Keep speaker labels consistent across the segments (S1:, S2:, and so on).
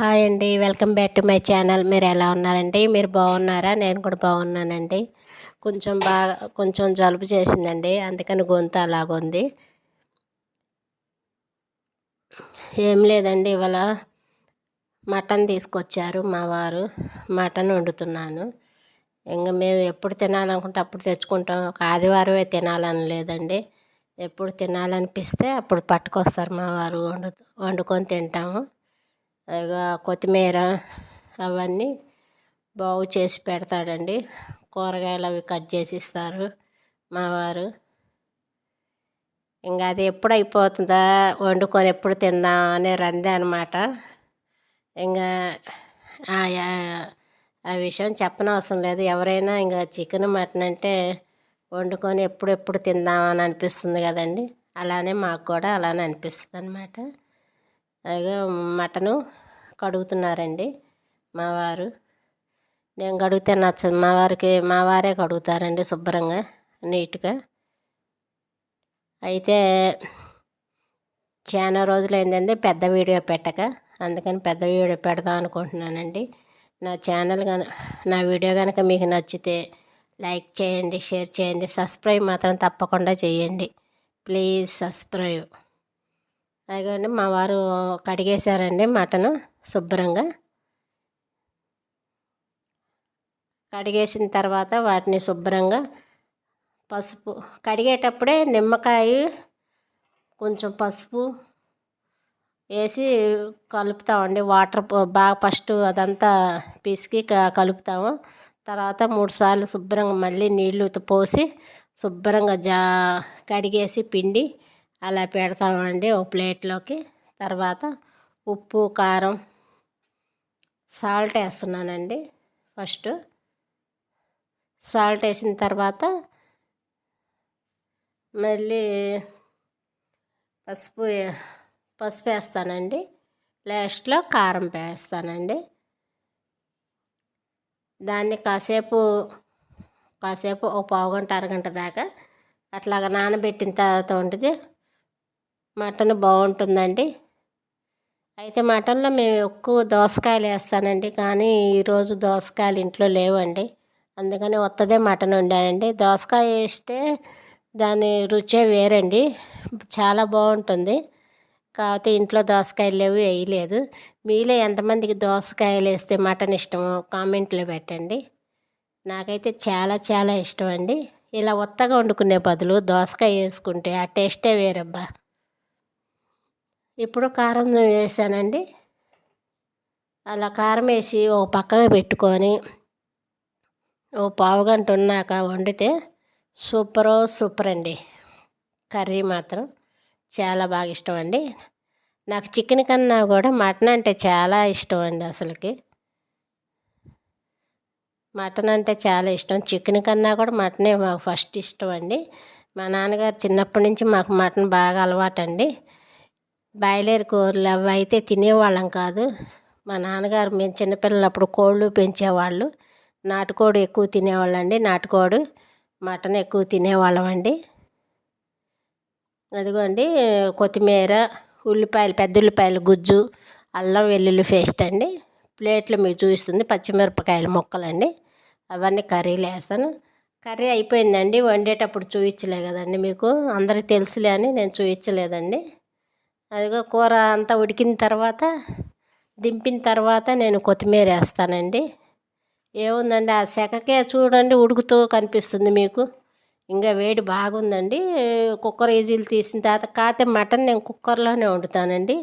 S1: Hi అండి. Welcome back to my channel. మీరు ఎలా ఉన్నారండి? మీరు బాగున్నారా? నేను కూడా బాగున్నానండి. కొంచెం జలుబు చేసిందండి, అందుకని గొంతు అలాగుంది. ఏం లేదండి, ఇవాళ మటన్ తీసుకొచ్చారు మా వారు. మటన్ వండుతున్నాను. ఇంకా మేము ఎప్పుడు తినాలనుకుంటే అప్పుడు తెచ్చుకుంటాం. ఒక ఆదివారమే తినాలని లేదండి, ఎప్పుడు తినాలనిపిస్తే అప్పుడు పట్టుకొస్తారు మా వారు. వండుకొని తింటాము. ఇక కొత్తిమీర అవన్నీ బాగు చేసి పెడతాడండి. కూరగాయలు అవి కట్ చేసి ఇస్తారు మా వారు. ఇంకా అది ఎప్పుడు అయిపోతుందా, వండుకొని ఎప్పుడు తిందాం అనే రందే అనమాట. ఇంకా ఆ విషయం చెప్పనవసరం లేదు. ఎవరైనా ఇంకా చికెన్ మటన్ అంటే వండుకొని ఎప్పుడెప్పుడు తిందామని అనిపిస్తుంది కదండి. అలానే మాకు కూడా అలానే అనిపిస్తుంది అనమాట. అలాగే మటను కడుగుతున్నారండి మా వారు. నేను కడిగితే నచ్చదు మా వారే కడుగుతారండి శుభ్రంగా, నీట్గా. అయితే చాలా రోజులైందండి పెద్ద వీడియో పెట్టక, అందుకని పెద్ద వీడియో పెడదాం అనుకుంటున్నానండి. నా వీడియో కనుక మీకు నచ్చితే లైక్ చేయండి, షేర్ చేయండి, సబ్స్క్రైబ్ మాత్రం తప్పకుండా చేయండి. Please subscribe. అలాగే మా వారు కడిగేశారండి మటను శుభ్రంగా. కడిగేసిన తర్వాత వాటిని శుభ్రంగా పసుపు, కడిగేటప్పుడే నిమ్మకాయ కొంచెం పసుపు వేసి కలుపుతామండి. వాటర్ బాగా ఫస్ట్ అదంతా పిసికి కలుపుతాము. తర్వాత 3 సార్లు శుభ్రంగా మళ్ళీ నీళ్లు పోసి శుభ్రంగా కడిగేసి పిండి అలా పెడతామండి ఒక ప్లేట్లోకి. తర్వాత ఉప్పు, కారం, సాల్ట్ వేస్తున్నానండి. ఫస్ట్ సాల్ట్ వేసిన తర్వాత మళ్ళీ పసుపు వేస్తానండి. లాస్ట్లో కారం వేస్తానండి. దాన్ని కాసేపు ఒక పావుగంట అరగంట దాకా అట్లాగా నానబెట్టిన తర్వాత ఉంటుంది మటన్ బాగుంటుందండి. అయితే మటన్లో మేము ఎక్కువ దోసకాయలు వేస్తానండి, కానీ ఈరోజు దోసకాయలు ఇంట్లో లేవండి, అందుకని ఒత్తదే మటన్ వండానండి. దోసకాయ వేస్తే దాని రుచే వేరండి, చాలా బాగుంటుంది. కాకపోతే ఇంట్లో దోసకాయలు లేవు, వేయలేదు. మీలో ఎంతమందికి దోసకాయలు వేస్తే మటన్ ఇష్టమో కామెంట్లో పెట్టండి. నాకైతే చాలా చాలా ఇష్టం అండి. ఇలా ఒత్తగా వండుకునే బదులు దోసకాయ వేసుకుంటే ఆ టేస్టే వేరబ్బా. ఇప్పుడు కారం వేసానండి. అలా కారం వేసి ఓ పక్కగా పెట్టుకొని ఓ పావుగంట ఉన్నాక వండితే సూపర్ అండి. కర్రీ మాత్రం చాలా బాగా ఇష్టం అండి. నాకు చికెన్ కన్నా కూడా మటన్ అంటే చాలా ఇష్టం అండి. అసలుకి మటన్ అంటే చాలా ఇష్టం. చికెన్ కన్నా కూడా మటనే మాకు ఫస్ట్ ఇష్టం అండి. మా నాన్నగారు చిన్నప్పటి నుంచి మాకు మటన్ బాగా అలవాటండి. బాయిలర్ కూరలు అవి అయితే తినేవాళ్ళం కాదు. మా నాన్నగారు మేము చిన్నపిల్లలప్పుడు కోళ్ళు పెంచేవాళ్ళు. నాటుకోడి ఎక్కువ తినేవాళ్ళండి. నాటుకోడి మటన్ ఎక్కువ తినేవాళ్ళం అండి. అదిగోండి కొత్తిమీర, ఉల్లిపాయలు, పెద్ద ఉల్లిపాయలు గుజ్జు, అల్లం వెల్లుల్లి పేస్ట్ అండి. ప్లేట్లో మీకు చూపిస్తుంది పచ్చిమిరపకాయల ముక్కలండి. అవన్నీ కర్రీలో వేస్తాను. కర్రీ అయిపోయిందండి. వండేటప్పుడు చూపించలే కదండి మీకు, అందరికీ తెలుసులే అని నేను చూపించలేదండి. అదిగో కూర అంతా ఉడికిన తర్వాత దింపిన తర్వాత నేను కొత్తిమీర వేస్తానండి. ఏముందండి, ఆ సెకకే చూడండి ఉడుకుతూ కనిపిస్తుంది మీకు. ఇంకా వేడి బాగుందండి. కుక్కర్ విజిల్ తీసిన తర్వాత కాకపోతే మటన్ నేను కుక్కర్లోనే వండుతానండి.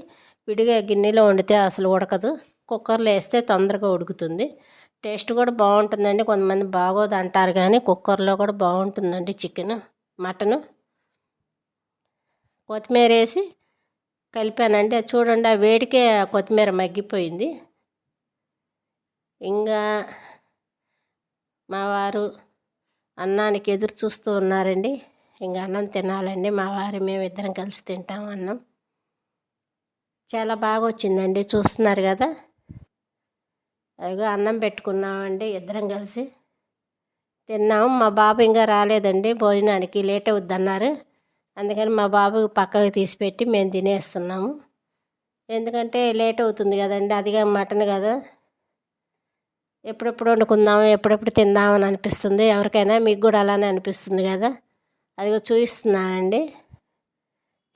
S1: విడిగా గిన్నెలో వండితే అసలు ఉడకదు. కుక్కర్లో వేస్తే తొందరగా ఉడుకుతుంది. టేస్ట్ కూడా బాగుంటుందండి. కొంతమంది బాగోదు అంటారు, కానీ కుక్కర్లో కూడా బాగుంటుందండి మటను. కొత్తిమీర వేసి కలిపానండి. అది చూడండి, ఆ వేడికే కొత్తిమీర మగ్గిపోయింది. ఇంకా మా వారు అన్నానికి ఎదురు చూస్తూ ఉన్నారండి. ఇంకా అన్నం తినాలండి. మా వారు మేము ఇద్దరం కలిసి తింటాం అన్నం. చాలా బాగా వచ్చిందండి, చూస్తున్నారు కదా. అదిగో అన్నం పెట్టుకున్నామండి, ఇద్దరం కలిసి తిన్నాము. మా బాబు ఇంకా రాలేదండి భోజనానికి, లేట్ అవుద్దన్నారు. అందుకని మా బాబు పక్కకు తీసిపెట్టి మేము తినేస్తున్నాము. ఎందుకంటే లేట్ అవుతుంది కదండి, అదిగా మటన్ కదా, ఎప్పుడెప్పుడు వండుకుందాం ఎప్పుడెప్పుడు తిందామని అనిపిస్తుంది ఎవరికైనా, మీకు కూడా అలానే అనిపిస్తుంది కదా. అదిగో చూపిస్తున్నానండి,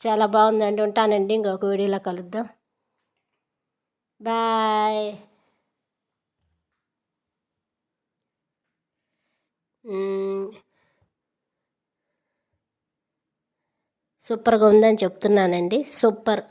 S1: చాలా బాగుందండి. ఉంటానండి, ఇంకొక వీడియోలో కలుద్దాం. బాయ్. సూపర్గా ఉందని చెప్తున్నానండి, సూపర్.